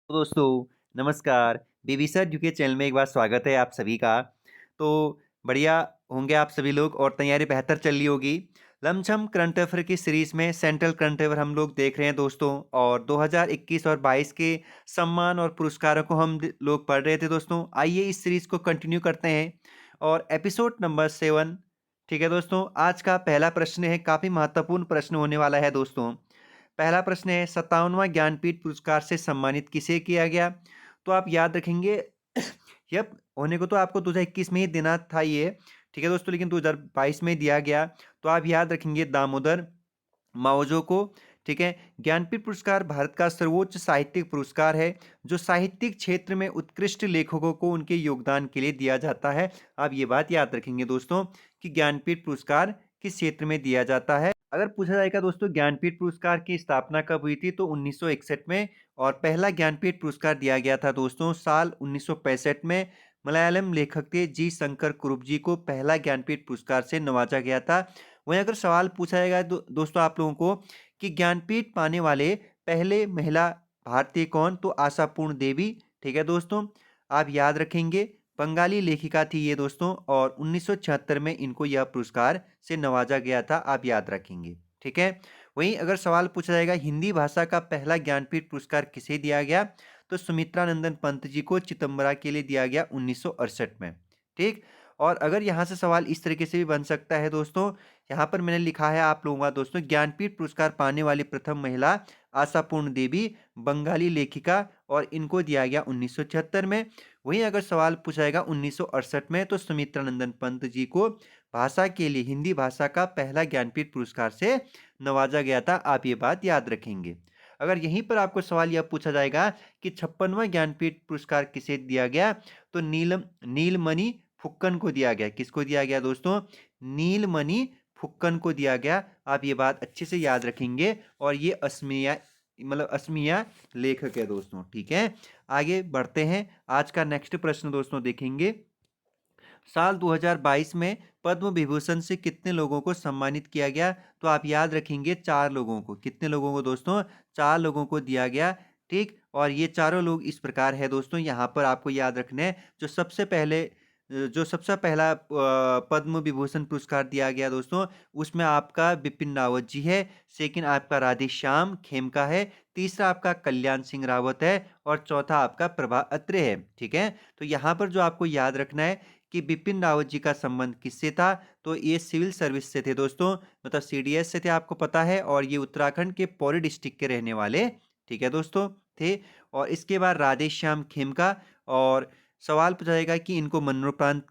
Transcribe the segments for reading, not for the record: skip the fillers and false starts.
तो दोस्तों नमस्कार। बेबी सर यूके चैनल में एक बार स्वागत है आप सभी का। तो बढ़िया होंगे आप सभी लोग और तैयारी बेहतर चल रही होगी। लमसम करंट अफेयर की सीरीज में सेंट्रल करंट अफेयर हम लोग देख रहे हैं दोस्तों, और 2021 और 22 के सम्मान और पुरस्कारों को हम लोग पढ़ रहे थे दोस्तों। आइए इस सीरीज को कंटिन्यू करते हैं और एपिसोड नंबर 7। ठीक है दोस्तों, आज का पहला प्रश्न है, काफ़ी महत्वपूर्ण प्रश्न होने वाला है दोस्तों। पहला प्रश्न है, 57वां ज्ञानपीठ पुरस्कार से सम्मानित किसे किया गया? तो आप याद रखेंगे यह होने को तो आपको 2021 में ही देना था ये, ठीक है दोस्तों, लेकिन 2022 में दिया गया। तो आप याद रखेंगे दामोदर मावजो को। ठीक है, ज्ञानपीठ पुरस्कार भारत का सर्वोच्च साहित्यिक पुरस्कार है जो साहित्यिक क्षेत्र में उत्कृष्ट लेखकों को उनके योगदान के लिए दिया जाता है। आप ये बात याद रखेंगे दोस्तों कि ज्ञानपीठ पुरस्कार किस क्षेत्र में दिया जाता है। अगर पूछा जाएगा दोस्तों ज्ञानपीठ पुरस्कार की स्थापना कब हुई थी, तो 1961 में। और पहला ज्ञानपीठ पुरस्कार दिया गया था दोस्तों साल 1965 में। मलयालम लेखक थे जी शंकर कुरुप जी को पहला ज्ञानपीठ पुरस्कार से नवाजा गया था। वहीं अगर सवाल पूछा जाएगा दोस्तों आप लोगों को कि ज्ञानपीठ पाने वाले पहले महिला भारतीय कौन, तो आशापूर्ण देवी। ठीक है दोस्तों, आप याद रखेंगे बंगाली लेखिका थी ये दोस्तों, और 1976 में इनको यह पुरस्कार से नवाजा गया था, आप याद रखेंगे। ठीक है, वहीं अगर सवाल पूछा जाएगा हिंदी भाषा का पहला ज्ञानपीठ पुरस्कार किसे दिया गया, तो सुमित्रा नंदन पंत जी को चितंबरा के लिए दिया गया 1968 में। ठीक, और अगर यहाँ से सवाल इस तरीके से भी बन सकता है दोस्तों, यहाँ पर मैंने लिखा है आप लोगों का दोस्तों, ज्ञानपीठ पुरस्कार पाने वाली प्रथम महिला आशापूर्ण देवी, बंगाली लेखिका, और इनको दिया गया 1976 में। वहीं अगर सवाल पूछा जाएगा 1968 में, तो सुमित्रा नंदन पंत जी को भाषा के लिए हिंदी भाषा का पहला ज्ञानपीठ पुरस्कार से नवाजा गया था, आप ये बात याद रखेंगे। अगर यहीं पर आपको सवाल यह पूछा जाएगा कि 56वां ज्ञानपीठ पुरस्कार किसे दिया गया, तो नीलमणि फुक्कन को दिया गया। किसको दिया गया दोस्तों? नीलमणि फुक्कन को दिया गया, आप ये बात अच्छे से याद रखेंगे। और ये असमिया असमिया लेखक है दोस्तों। ठीक है, आगे बढ़ते हैं। आज का नेक्स्ट प्रश्न दोस्तों देखेंगे, साल 2022 में पद्म विभूषण से कितने लोगों को सम्मानित किया गया, तो आप याद रखेंगे 4 लोगों को। कितने लोगों को दोस्तों? 4 लोगों को दिया गया। ठीक, और ये चारों लोग इस प्रकार है दोस्तों, यहाँ पर आपको याद रखना है। जो सबसे पहला पद्म विभूषण पुरस्कार दिया गया दोस्तों, उसमें आपका बिपिन रावत जी है। सेकंड आपका राधेश्याम खेमका है। तीसरा आपका कल्याण सिंह रावत है, और चौथा आपका प्रभा अत्रे है। ठीक है, तो यहाँ पर जो आपको याद रखना है कि बिपिन रावत जी का संबंध किससे था, तो ये सिविल सर्विस से थे दोस्तों, मतलब सीडीएस से थे, आपको पता है। और ये उत्तराखंड के पौड़ी डिस्ट्रिक्ट के रहने वाले, ठीक है दोस्तों, थे। और इसके बाद राधेश्याम खेमका, और सवाल पूछा जाएगा कि इनको मरणोपरांत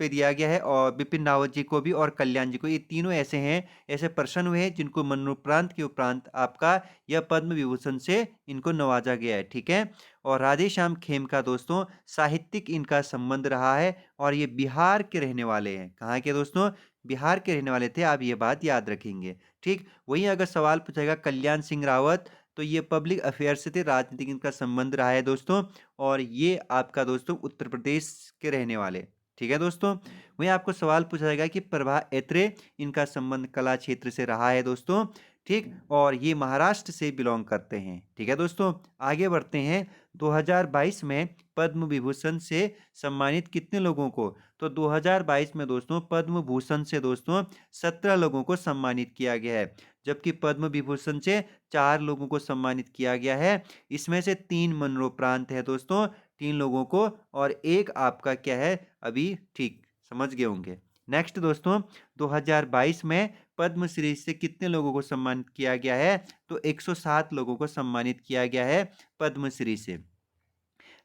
पे दिया गया है, और बिपिन रावत जी को भी और कल्याण जी को, ये तीनों ऐसे हैं, ऐसे पर्सन हुए हैं जिनको मरणोपरांत के उपरांत आपका यह पद्म विभूषण से इनको नवाजा गया है। ठीक है, और राधेश्याम खेमका दोस्तों साहित्यिक इनका संबंध रहा है, और ये बिहार के रहने वाले हैं। कहाँ के दोस्तों? बिहार के रहने वाले थे, आप ये बात याद रखेंगे। ठीक, वहीं अगर सवाल पूछेगा कल्याण सिंह रावत, तो ये पब्लिक अफेयर से थे, राजनीतिक इनका संबंध रहा है दोस्तों, और ये आपका दोस्तों उत्तर प्रदेश के रहने वाले। ठीक है दोस्तों, वहीं आपको सवाल पूछा जाएगा कि प्रभा ऐत्रेय, इनका संबंध कला क्षेत्र से रहा है दोस्तों। ठीक, और ये महाराष्ट्र से बिलोंग करते हैं। ठीक है दोस्तों, आगे बढ़ते हैं। 2022 में पद्म विभूषण से सम्मानित कितने लोगों को, तो 2022 में दोस्तों पद्म भूषण से दोस्तों 17 लोगों को सम्मानित किया गया है, जबकि पद्म विभूषण से 4 लोगों को सम्मानित किया गया है। इसमें से 3 मरणोपरांत है दोस्तों, 3 लोगों को, और एक आपका क्या है अभी, ठीक समझ गए होंगे। नेक्स्ट दोस्तों, 2022 में पद्मश्री से कितने लोगों को सम्मानित किया गया है, तो 107 लोगों को सम्मानित किया गया है पद्मश्री से।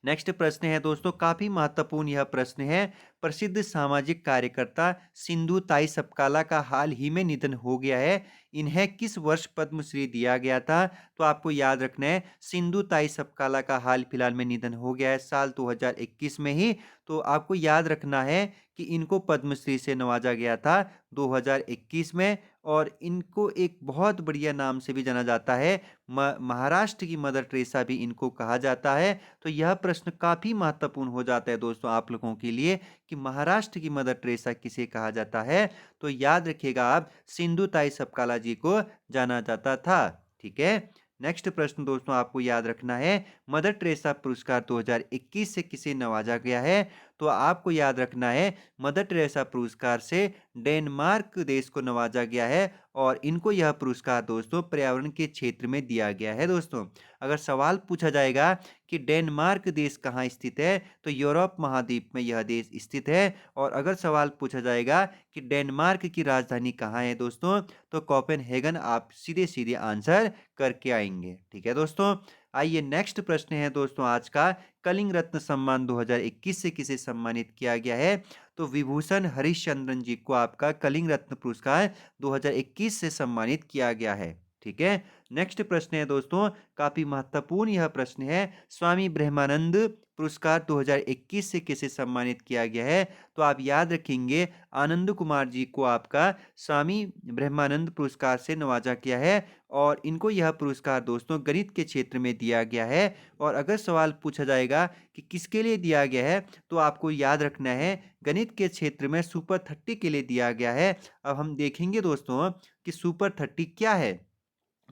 नेक्स्ट प्रश्न है दोस्तों, काफी महत्वपूर्ण यह प्रश्न है। प्रसिद्ध सामाजिक कार्यकर्ता सिंधु ताई सपकाला का हाल ही में निधन हो गया है, इन्हें किस वर्ष पद्मश्री दिया गया था, तो आपको याद रखना है सिंधु ताई सपकाला का हाल फिलहाल में निधन हो गया है साल 2021 में ही। तो आपको याद रखना है कि इनको पद्मश्री से नवाजा गया था 2021 में, और इनको एक बहुत बढ़िया नाम से भी जाना जाता है, महाराष्ट्र की मदर टेरेसा भी इनको कहा जाता है। तो यह प्रश्न काफी महत्वपूर्ण हो जाता है दोस्तों आप लोगों के लिए कि महाराष्ट्र की मदर टेरेसा किसे कहा जाता है, तो याद रखिएगा आप सिंधु ताई सपकाला जी को जाना जाता था। ठीक है, नेक्स्ट प्रश्न दोस्तों आपको याद रखना है, मदर टेरेसा पुरस्कार 2021 से किसे नवाजा गया है? तो आपको याद रखना है, मदर टेरेसा पुरस्कार से डेनमार्क देश को नवाजा गया है और इनको यह पुरस्कार दोस्तों पर्यावरण के क्षेत्र में दिया गया है दोस्तों। अगर सवाल पूछा जाएगा कि डेनमार्क देश कहाँ स्थित है, तो यूरोप महाद्वीप में यह देश स्थित है। और अगर सवाल पूछा जाएगा कि डेनमार्क की राजधानी कहाँ है दोस्तों, तो कोपेनहेगन आप सीधे सीधे आंसर करके आएंगे। ठीक है दोस्तों, आइए नेक्स्ट प्रश्न है दोस्तों आज का, कलिंग रत्न सम्मान 2021 से किसे सम्मानित किया गया है? तो विभूषण हरिश्चंद्रन जी को आपका कलिंग रत्न पुरस्कार 2021 से सम्मानित किया गया है। ठीक है, नेक्स्ट प्रश्न है दोस्तों, काफी महत्वपूर्ण यह प्रश्न है, स्वामी ब्रह्मानंद पुरस्कार 2021 से किसे सम्मानित किया गया है? तो आप याद रखेंगे, आनंद कुमार जी को आपका स्वामी ब्रह्मानंद पुरस्कार से नवाजा गया है और इनको यह पुरस्कार दोस्तों गणित के क्षेत्र में दिया गया है। और अगर सवाल पूछा जाएगा कि किसके लिए दिया गया है, तो आपको याद रखना है गणित के क्षेत्र में सुपर 30 के लिए दिया गया है। अब हम देखेंगे दोस्तों कि सुपर 30 क्या है।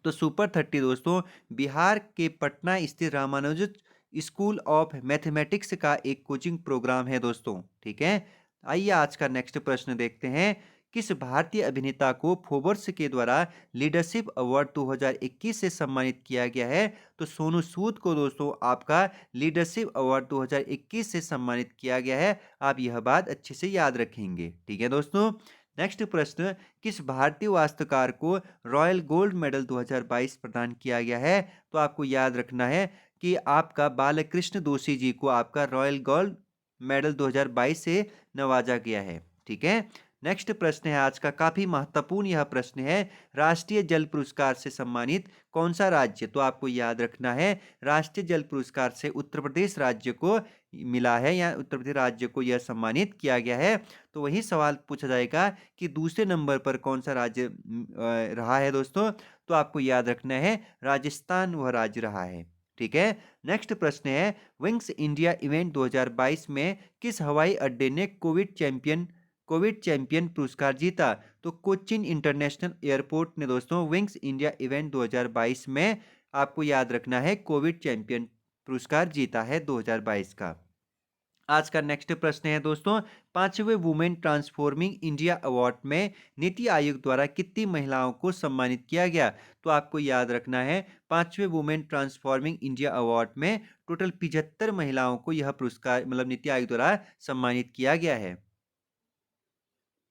तो सुपर 30 दोस्तों बिहार के पटना स्थित रामानुजन स्कूल ऑफ मैथमेटिक्स का एक कोचिंग प्रोग्राम है दोस्तों। ठीक है, आइए आज का नेक्स्ट प्रश्न देखते हैं, किस भारतीय अभिनेता को फोर्ब्स के द्वारा लीडरशिप अवार्ड 2021 से सम्मानित किया गया है? तो सोनू सूद को दोस्तों आपका लीडरशिप अवार्ड 2021 से सम्मानित किया गया है। आप यह बात अच्छे से याद रखेंगे। ठीक है दोस्तों, नेक्स्ट प्रश्न, किस भारतीय वास्तुकार को रॉयल गोल्ड मेडल 2022 प्रदान किया गया है? तो आपको याद रखना है कि आपका बालकृष्ण दोषी जी को आपका रॉयल गोल्ड मेडल 2022 से नवाजा गया है। ठीक है, नेक्स्ट प्रश्न है आज का, काफी महत्वपूर्ण यह प्रश्न है, राष्ट्रीय जल पुरस्कार से सम्मानित कौन सा राज्य? तो आपको याद रखना है, राष्ट्रीय जल पुरस्कार से उत्तर प्रदेश राज्य को मिला है या उत्तर प्रदेश राज्य को यह सम्मानित किया गया है। तो वही सवाल पूछा जाएगा कि दूसरे नंबर पर कौन सा राज्य रहा है दोस्तों? तो आपको याद रखना है, राजस्थान वह राज्य रहा है। ठीक है, नेक्स्ट प्रश्न है, विंग्स इंडिया इवेंट 2022 में किस हवाई अड्डे ने कोविड चैंपियन पुरस्कार जीता? तो कोचिन इंटरनेशनल एयरपोर्ट ने दोस्तों विंग्स इंडिया इवेंट 2022 में आपको याद रखना है कोविड चैंपियन पुरस्कार जीता है 2022 का। आज का नेक्स्ट प्रश्न है दोस्तों, 5वें वुमेन ट्रांसफॉर्मिंग इंडिया अवार्ड में नीति आयोग द्वारा कितनी महिलाओं को सम्मानित किया गया? तो आपको याद रखना है, 5वें वुमेन ट्रांसफॉर्मिंग इंडिया अवार्ड में टोटल 75 महिलाओं को यह पुरस्कार मतलब नीति आयोग द्वारा सम्मानित किया गया है।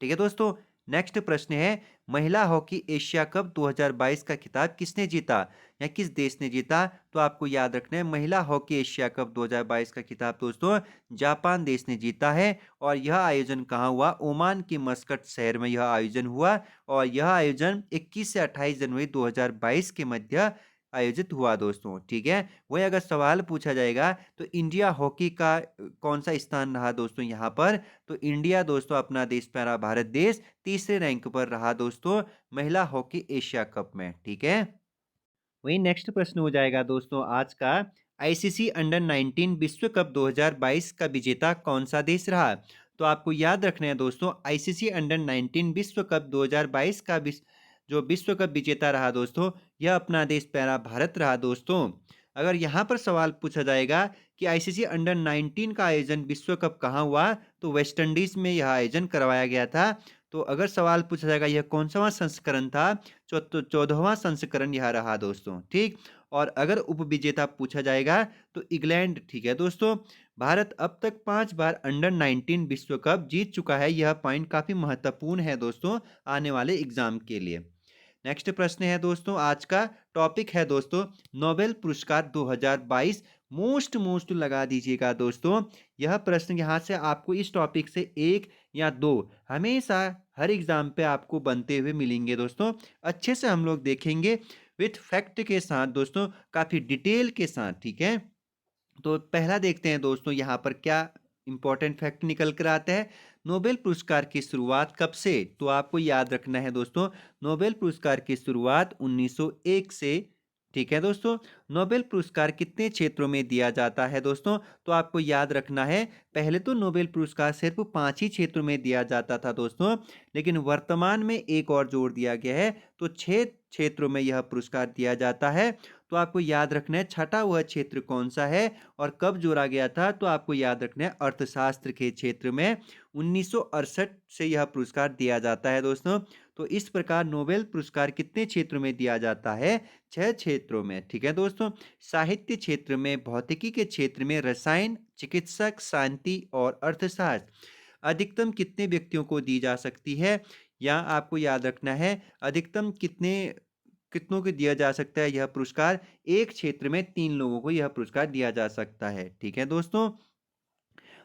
ठीक है दोस्तों, नेक्स्ट प्रश्न है, महिला हॉकी एशिया कप 2022 का खिताब किसने जीता या किस देश ने जीता? तो आपको याद रखना है, महिला हॉकी एशिया कप 2022 का खिताब दोस्तों जापान देश ने जीता है। और यह आयोजन कहाँ हुआ? ओमान के मस्कट शहर में यह आयोजन हुआ और यह आयोजन 21 से 28 जनवरी 2022 के मध्य आयोजित हुआ दोस्तों। ठीक है, वही अगर सवाल पूछा जाएगा तो इंडिया हॉकी का कौन सा स्थान रहा दोस्तों यहाँ पर? तो इंडिया दोस्तों अपना देश प्यारा भारत देश तीसरे रैंक पर रहा दोस्तों महिला हॉकी एशिया कप में। ठीक है, वही नेक्स्ट प्रश्न हो जाएगा दोस्तों आज का, आईसीसी अंडर 19 विश्व कप 2022 का विजेता कौन सा देश रहा? तो आपको याद रखना है दोस्तों, आईसीसी अंडर 19 विश्व कप 2022 का जो विश्व कप विजेता रहा दोस्तों, यह अपना देश प्यारा भारत रहा दोस्तों। अगर यहाँ पर सवाल पूछा जाएगा कि आईसीसी अंडर 19 का आयोजन विश्व कप कहाँ हुआ, तो वेस्ट इंडीज में यह आयोजन करवाया गया था। तो अगर सवाल पूछा जाएगा यह कौन सा संस्करण था, 14वां संस्करण यह रहा दोस्तों। ठीक, और अगर उपविजेता पूछा जाएगा तो इंग्लैंड। ठीक है दोस्तों, भारत अब तक 5 बार अंडर 19 विश्व कप जीत चुका है। यह पॉइंट काफी महत्वपूर्ण है दोस्तों आने वाले एग्जाम के लिए। नेक्स्ट प्रश्न है दोस्तों आज का, टॉपिक है दोस्तों नोबेल पुरस्कार 2022। मोस्ट लगा दीजिएगा दोस्तों, यह प्रश्न यहाँ से आपको इस टॉपिक से 1 या 2 हमेशा हर एग्जाम पे आपको बनते हुए मिलेंगे दोस्तों। अच्छे से हम लोग देखेंगे विथ फैक्ट के साथ दोस्तों, काफी डिटेल के साथ। ठीक है, तो पहला देखते हैं दोस्तों यहाँ पर क्या इंपॉर्टेंट फैक्ट निकल कर आता है। नोबेल पुरस्कार की शुरुआत कब से? तो आपको याद रखना है दोस्तों, नोबेल पुरस्कार की शुरुआत 1901 से। ठीक है दोस्तों, नोबेल पुरस्कार कितने क्षेत्रों में दिया जाता है दोस्तों? तो आपको याद रखना है, पहले तो नोबेल पुरस्कार सिर्फ 5 ही क्षेत्रों में दिया जाता था दोस्तों, लेकिन वर्तमान में एक और जोड़ दिया गया है, तो 6 क्षेत्रों में यह पुरस्कार दिया जाता है। तो आपको याद रखना है छठा वह क्षेत्र कौन सा है और कब जोड़ा गया था, तो आपको याद रखना है अर्थशास्त्र के क्षेत्र में 1968 से यह पुरस्कार दिया जाता है दोस्तों। तो इस प्रकार नोबेल पुरस्कार कितने क्षेत्रों में दिया जाता है? 6 क्षेत्रों में, ठीक है दोस्तों। साहित्य क्षेत्र में, भौतिकी के क्षेत्र में, रसायन, चिकित्सक, शांति और अर्थशास्त्र। अधिकतम कितने व्यक्तियों को दी जा सकती है? या आपको याद रखना है अधिकतम कितनों को दिया जा सकता है यह पुरस्कार? एक क्षेत्र में 3 लोगों को यह पुरस्कार दिया जा सकता है, ठीक है दोस्तों।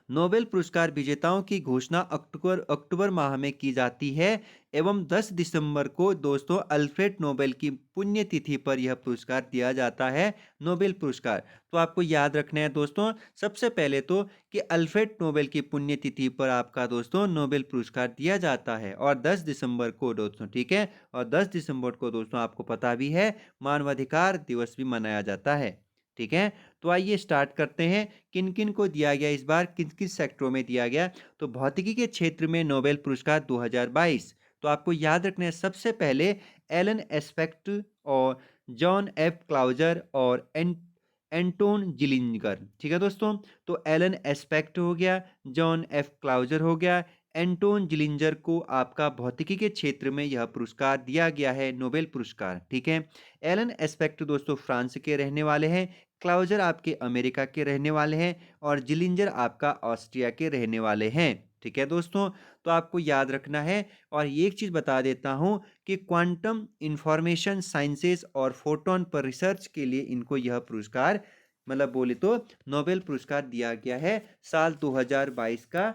नोबेल पुरस्कार विजेताओं की घोषणा अक्टूबर अक्टूबर माह में की जाती है एवं 10 दिसंबर को दोस्तों अल्फ्रेड नोबेल की पुण्यतिथि पर यह पुरस्कार दिया जाता है, नोबेल पुरस्कार। तो आपको याद रखना है दोस्तों सबसे पहले तो कि अल्फ्रेड नोबेल की पुण्यतिथि पर आपका दोस्तों नोबेल पुरस्कार दिया जाता है और 10 दिसंबर को दोस्तों, ठीक है। और 10 दिसंबर को दोस्तों आपको पता भी है मानवाधिकार दिवस भी मनाया जाता है, ठीक है। तो आइए स्टार्ट करते हैं किन किन को दिया गया इस बार, किन किन सेक्टरों में दिया गया। तो भौतिकी के क्षेत्र में नोबेल पुरस्कार 2022, तो आपको याद रखना है सबसे पहले एलन एस्पेक्ट और जॉन एफ क्लाउजर और एंटोन जिलिंगर, ठीक है दोस्तों। तो एलन एस्पेक्ट हो गया, जॉन एफ क्लाउजर हो गया, एंटोन जिलिंजर को आपका भौतिकी के क्षेत्र में यह पुरस्कार दिया गया है, नोबेल पुरस्कार, ठीक है। एलन एस्पेक्ट दोस्तों फ्रांस के रहने वाले हैं, क्लाउजर आपके अमेरिका के रहने वाले हैं और जिलिंजर आपका ऑस्ट्रिया के रहने वाले हैं, ठीक है दोस्तों। तो आपको याद रखना है। और ये एक चीज़ बता देता हूँ कि क्वांटम इंफॉर्मेशन साइंसेस और फोटोन पर रिसर्च के लिए इनको यह पुरस्कार मतलब बोले तो नोबेल पुरस्कार दिया गया है साल 2022 का,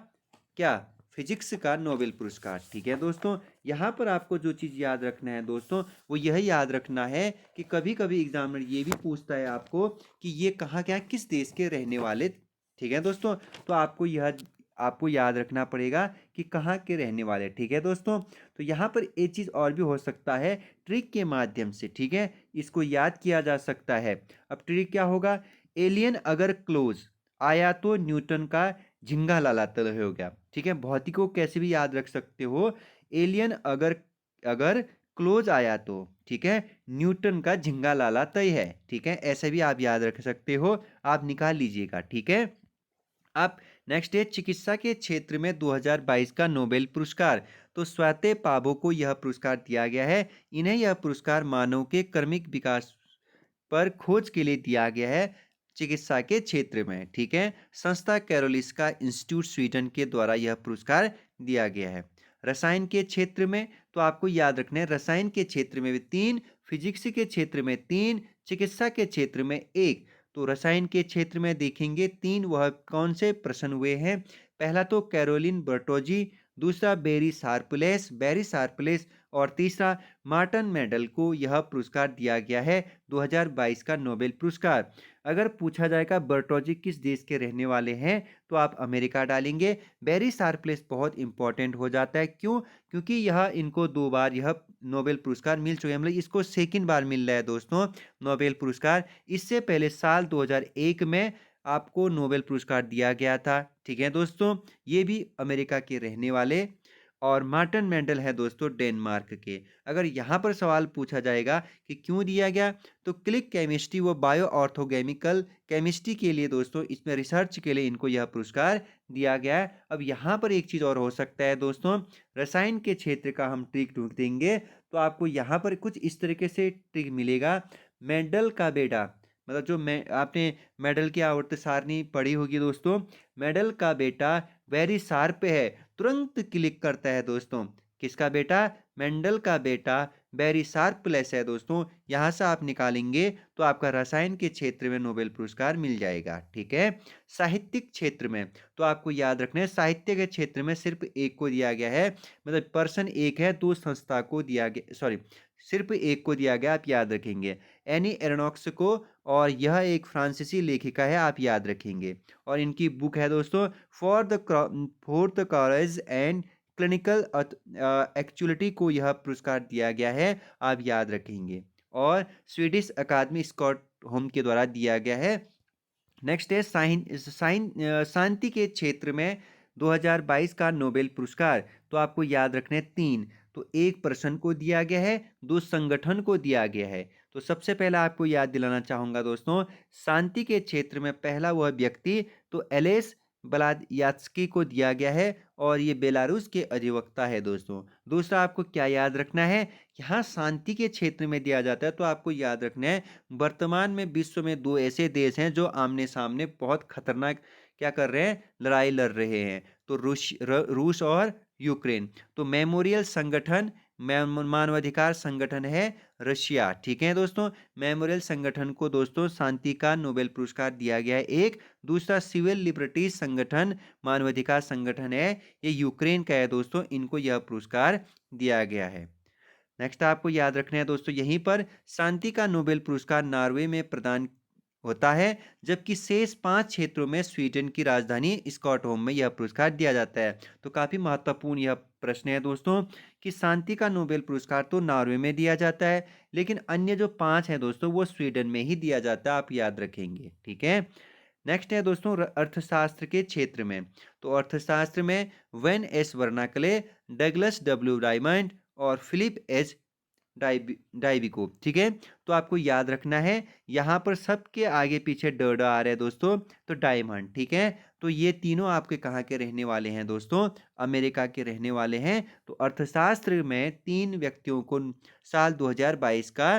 क्या, फिजिक्स का नोबेल पुरस्कार, ठीक है दोस्तों। यहाँ पर आपको जो चीज़ याद रखना है दोस्तों वो यह याद रखना है कि कभी कभी एग्जामिनर ये भी पूछता है आपको कि ये कहाँ क्या किस देश के रहने वाले, ठीक है दोस्तों। तो आपको याद रखना पड़ेगा कि कहाँ के रहने वाले, ठीक है दोस्तों। तो यहाँ पर एक चीज़ और भी हो सकता है ट्रिक के माध्यम से, ठीक है, इसको याद किया जा सकता है। अब ट्रिक क्या होगा? एलियन अगर क्लोज आया तो न्यूटन का झिंगा लाला तय हो गया, ठीक है। भौतिक को कैसे भी याद रख सकते हो, एलियन अगर अगर क्लोज आया तो, ठीक है, न्यूटन का झिंगा लाला तय है, ठीक है। ऐसे भी आप याद रख सकते हो, आप निकाल लीजिएगा, ठीक है। आप नेक्स्ट है चिकित्सा के क्षेत्र में 2022 का नोबेल पुरस्कार। तो स्वाति पाबो को यह पुरस्कार दिया गया है। इन्हें यह पुरस्कार मानव के कर्मिक विकास पर खोज के लिए दिया गया है चिकित्सा के क्षेत्र में, ठीक है। संस्था कैरोलिस्का इंस्टीट्यूट स्वीडन के द्वारा यह पुरस्कार दिया गया है। रसायन के क्षेत्र में तो आपको याद रखना है रसायन के क्षेत्र में भी 3, फिजिक्स के क्षेत्र में 3, चिकित्सा के क्षेत्र में 1। तो रसायन के क्षेत्र में देखेंगे 3 वह कौन से प्रश्न हुए हैं? पहला तो कैरोलिन बर्टोजी, दूसरा बेरी शार्पलेस और तीसरा मार्टिन मेंडल को यह पुरस्कार दिया गया है 2022 का नोबेल पुरस्कार। अगर पूछा जाएगा बर्टोजी किस देश के रहने वाले हैं तो आप अमेरिका डालेंगे। बेरी शार्पलेस बहुत इंपॉर्टेंट हो जाता है, क्यों? क्योंकि यह इनको 2 बार यह नोबेल पुरस्कार मिल चुके हैं, मतलब इसको सेकंड बार मिल रहा है दोस्तों नोबेल पुरस्कार। इससे पहले साल 2001 में आपको नोबेल पुरस्कार दिया गया था, ठीक है दोस्तों। ये भी अमेरिका के रहने वाले और मार्टिन मेंडल है दोस्तों डेनमार्क के। अगर यहाँ पर सवाल पूछा जाएगा कि क्यों दिया गया, तो क्लिक केमिस्ट्री व बायो ऑर्थोकेमिकल केमिस्ट्री के लिए दोस्तों इसमें रिसर्च के लिए इनको यह पुरस्कार दिया गया है। अब यहाँ पर एक चीज़ और हो सकता है दोस्तों, रसायन के क्षेत्र का हम ट्रिक ढूंढ देंगे तो आपको यहाँ पर कुछ इस तरीके से ट्रिक मिलेगा। मेंडल का बेटा, मतलब जो मैं आपने मेंडल की आवर्त सारणी पढ़ी होगी दोस्तों, मेंडल का बेटा वेरी शार्प है, तुरंत क्लिक करता है दोस्तों। किसका बेटा? मेंडल का बेटा वेरी शार्पलेस है दोस्तों। यहाँ से आप निकालेंगे तो आपका रसायन के क्षेत्र में नोबेल पुरस्कार मिल जाएगा, ठीक है। साहित्यिक क्षेत्र में तो आपको याद रखना है साहित्य के क्षेत्र में सिर्फ एक को दिया गया है, मतलब पर्सन एक है, 2 संस्था को दिया गया, सॉरी सिर्फ एक को दिया गया, आप याद रखेंगे एनी एरोनॉक्स को। और यह एक फ्रांसीसी लेखिका है, आप याद रखेंगे। और इनकी बुक है दोस्तों for the courage and clinical actuality को यह पुरस्कार दिया गया है, आप याद रखेंगे। और स्वीडिश अकादमी स्टॉकहोम के द्वारा दिया गया है। नेक्स्ट है शांति के क्षेत्र में 2022 का नोबेल पुरस्कार। तो आपको याद रखना है 3, तो 1 पर्सन को दिया गया है, 2 संगठन को दिया गया है। तो सबसे पहले आपको याद दिलाना चाहूँगा दोस्तों, शांति के क्षेत्र में पहला वह व्यक्ति तो एलेस ब्लादयात्स्की को दिया गया है और ये बेलारूस के अधिवक्ता है दोस्तों। दूसरा आपको क्या याद रखना है, यहाँ शांति के क्षेत्र में दिया जाता है तो आपको याद रखना है वर्तमान में विश्व में 2 ऐसे देश हैं जो आमने-सामने बहुत खतरनाक क्या कर रहे हैं, लड़ाई लड़ रहे हैं। तो रूस और यूक्रेन। तो मेमोरियल संगठन मानवाधिकार संगठन है रशिया, ठीक है दोस्तों। मेमोरियल संगठन को दोस्तों शांति का नोबेल पुरस्कार दिया गया है एक। दूसरा सिविल लिबर्टीज संगठन मानवाधिकार संगठन है, ये यूक्रेन का है दोस्तों, इनको यह पुरस्कार दिया गया है। नेक्स्ट आपको याद रखना है दोस्तों, यहीं पर शांति का नोबेल पुरस्कार नॉर्वे में प्रदान होता है, जबकि शेष 5 क्षेत्रों में स्वीडन की राजधानी स्टॉकहोम में यह पुरस्कार दिया जाता है। तो काफ़ी महत्वपूर्ण यह प्रश्न है दोस्तों कि शांति का नोबेल पुरस्कार तो नॉर्वे में दिया जाता है, लेकिन अन्य जो 5 हैं दोस्तों वो स्वीडन में ही दिया जाता है, आप याद रखेंगे, ठीक है। नेक्स्ट है दोस्तों अर्थशास्त्र के क्षेत्र में। तो अर्थशास्त्र में वेन एस वर्नाकले, डगलस डब्ल्यू डायमंड और फिलिप एच डाइविको, ठीक है। तो आपको याद रखना है, यहाँ पर सबके आगे पीछे ड आ रहा है दोस्तों, तो डायमंड, ठीक है। तो ये तीनों आपके कहाँ के रहने वाले हैं दोस्तों, अमेरिका के रहने वाले हैं। तो अर्थशास्त्र में 3 व्यक्तियों को साल 2022 का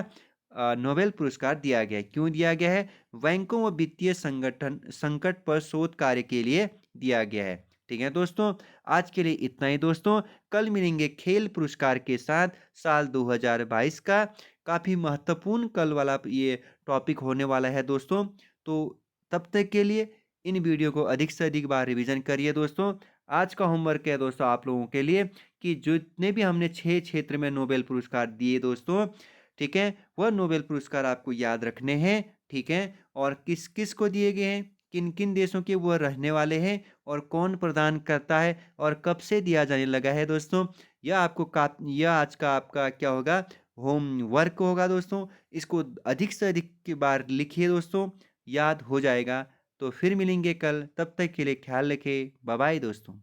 नोबेल पुरस्कार दिया गया है। क्यों दिया गया है, बैंकों व वित्तीय संगठन संकट पर शोध कार्य के लिए दिया गया है, ठीक है दोस्तों। आज के लिए इतना ही दोस्तों, कल मिलेंगे खेल पुरस्कार के साथ साल 2022 का। काफ़ी महत्वपूर्ण कल वाला ये टॉपिक होने वाला है दोस्तों। तो तब तक के लिए इन वीडियो को अधिक से अधिक बार रिवीजन करिए दोस्तों। आज का होमवर्क है दोस्तों आप लोगों के लिए कि जितने भी हमने 6 क्षेत्र में नोबेल पुरस्कार दिए दोस्तों, ठीक है, वह नोबेल पुरस्कार आपको याद रखने हैं, ठीक है। और किस किस को दिए गए हैं, किन किन देशों के वह रहने वाले हैं और कौन प्रदान करता है और कब से दिया जाने लगा है दोस्तों। यह आज का आपका क्या होगा, होमवर्क होगा दोस्तों। इसको अधिक से अधिक की बार लिखिए दोस्तों, याद हो जाएगा। तो फिर मिलेंगे कल, तब तक के लिए ख्याल रखें, बाय बाय दोस्तों।